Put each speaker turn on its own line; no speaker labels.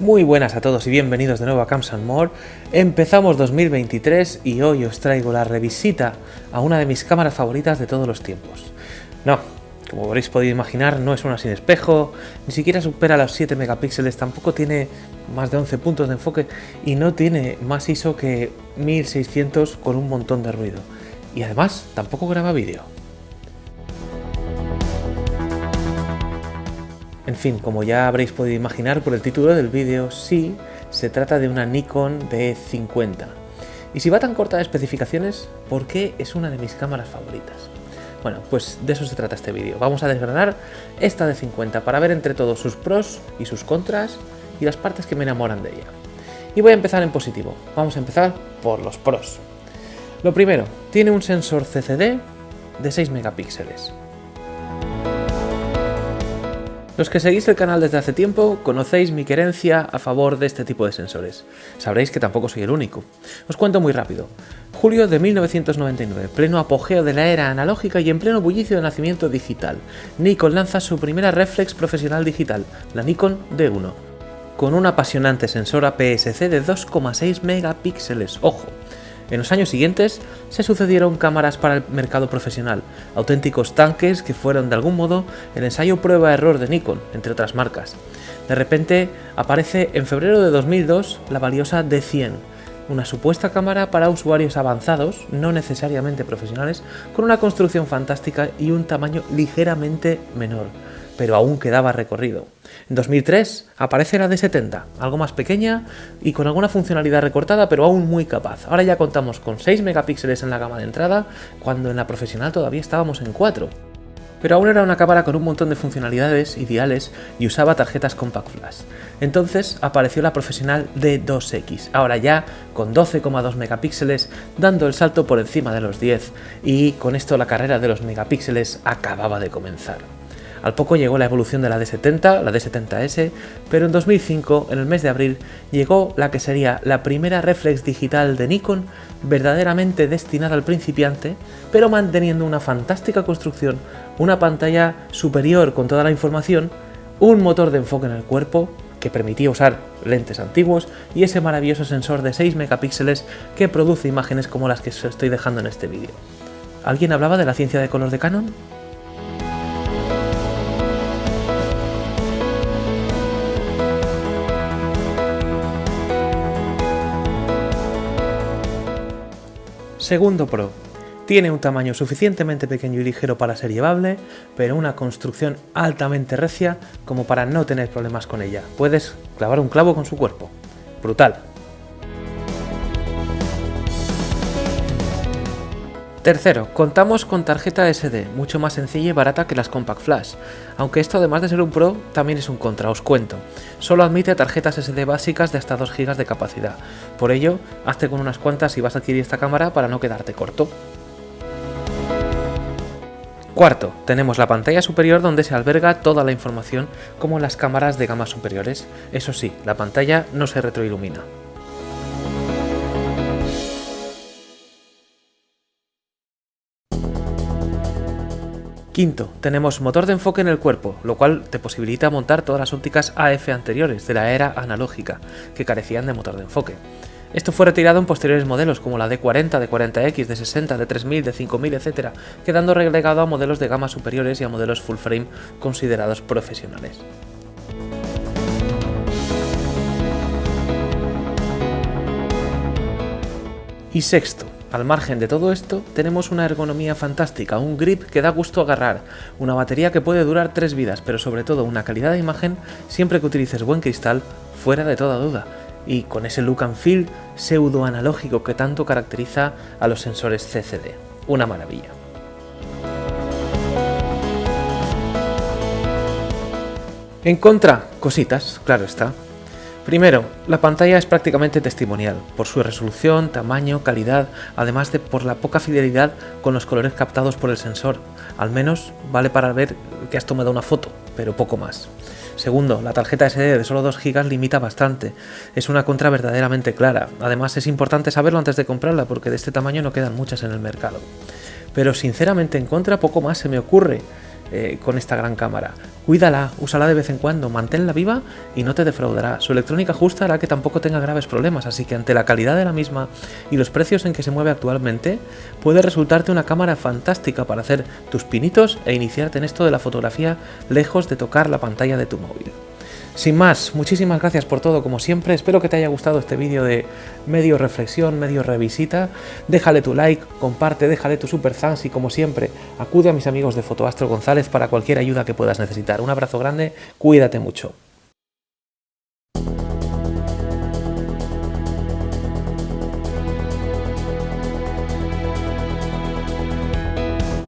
Muy buenas a todos y bienvenidos de nuevo a Camps & More. Empezamos 2023 y hoy os traigo la revisita a una de mis cámaras favoritas de todos los tiempos. No, como habréis podido imaginar, no es una sin espejo, ni siquiera supera los 7 megapíxeles, tampoco tiene más de 11 puntos de enfoque y no tiene más ISO que 1600 con un montón de ruido. Y además, tampoco graba vídeo. En fin, como ya habréis podido imaginar por el título del vídeo, sí, se trata de una Nikon D50. Y si va tan corta de especificaciones, ¿por qué es una de mis cámaras favoritas? Bueno, pues de eso se trata este vídeo. Vamos a desgranar esta D50 para ver entre todos sus pros y sus contras y las partes que me enamoran de ella. Y voy a empezar en positivo. Vamos a empezar por los pros. Lo primero, tiene un sensor CCD de 6 megapíxeles. Los que seguís el canal desde hace tiempo conocéis mi querencia a favor de este tipo de sensores. Sabréis que tampoco soy el único. Os cuento muy rápido. Julio de 1999, pleno apogeo de la era analógica y en pleno bullicio de nacimiento digital. Nikon lanza su primera reflex profesional digital, la Nikon D1, con un apasionante sensor APS-C de 2,6 megapíxeles. ¡Ojo! En los años siguientes se sucedieron cámaras para el mercado profesional, auténticos tanques que fueron de algún modo el ensayo prueba-error de Nikon, entre otras marcas. De repente aparece en febrero de 2002 la valiosa D100, una supuesta cámara para usuarios avanzados, no necesariamente profesionales, con una construcción fantástica y un tamaño ligeramente menor, pero aún quedaba recorrido. En 2003 aparece la D70, algo más pequeña y con alguna funcionalidad recortada, pero aún muy capaz. Ahora ya contamos con 6 megapíxeles en la gama de entrada, cuando en la profesional todavía estábamos en 4. Pero aún era una cámara con un montón de funcionalidades ideales y usaba tarjetas Compact Flash. Entonces apareció la profesional D2X, ahora ya con 12,2 megapíxeles, dando el salto por encima de los 10, y con esto la carrera de los megapíxeles acababa de comenzar. Al poco llegó la evolución de la D70, la D70S, pero en 2005, en el mes de abril, llegó la que sería la primera reflex digital de Nikon verdaderamente destinada al principiante, pero manteniendo una fantástica construcción, una pantalla superior con toda la información, un motor de enfoque en el cuerpo que permitía usar lentes antiguos y ese maravilloso sensor de 6 megapíxeles que produce imágenes como las que os estoy dejando en este vídeo. ¿Alguien hablaba de la ciencia de color de Canon? Segundo pro, tiene un tamaño suficientemente pequeño y ligero para ser llevable, pero una construcción altamente recia como para no tener problemas con ella. Puedes clavar un clavo con su cuerpo. Brutal. Tercero, contamos con tarjeta SD, mucho más sencilla y barata que las Compact Flash, aunque esto además de ser un pro, también es un contra, os cuento. Solo admite tarjetas SD básicas de hasta 2 GB de capacidad, por ello, hazte con unas cuantas si vas a adquirir esta cámara para no quedarte corto. Cuarto, tenemos la pantalla superior donde se alberga toda la información como en las cámaras de gamas superiores, eso sí, la pantalla no se retroilumina. Quinto, tenemos motor de enfoque en el cuerpo, lo cual te posibilita montar todas las ópticas AF anteriores de la era analógica, que carecían de motor de enfoque. Esto fue retirado en posteriores modelos como la D40, D40X, D60, D3000, D5000, etc., quedando relegado a modelos de gamas superiores y a modelos full frame considerados profesionales. Y sexto, al margen de todo esto, tenemos una ergonomía fantástica, un grip que da gusto agarrar, una batería que puede durar 3 vidas, pero sobre todo una calidad de imagen siempre que utilices buen cristal, fuera de toda duda, y con ese look and feel pseudo analógico que tanto caracteriza a los sensores CCD. Una maravilla. En contra, cositas, claro está. Primero, la pantalla es prácticamente testimonial, por su resolución, tamaño, calidad, además de por la poca fidelidad con los colores captados por el sensor. Al menos vale para ver que has tomado una foto, pero poco más. Segundo, la tarjeta SD de solo 2 GB limita bastante, es una contra verdaderamente clara. Además es importante saberlo antes de comprarla porque de este tamaño no quedan muchas en el mercado. Pero sinceramente en contra poco más se me ocurre. con esta gran cámara. Cuídala, úsala de vez en cuando, manténla viva y no te defraudará. Su electrónica justa hará que tampoco tenga graves problemas, así que ante la calidad de la misma y los precios en que se mueve actualmente, puede resultarte una cámara fantástica para hacer tus pinitos e iniciarte en esto de la fotografía lejos de tocar la pantalla de tu móvil. Sin más, muchísimas gracias por todo como siempre, espero que te haya gustado este vídeo de medio reflexión, medio revisita. Déjale tu like, comparte, déjale tu super thanks y como siempre, acude a mis amigos de Fotoastro González para cualquier ayuda que puedas necesitar. Un abrazo grande, cuídate mucho.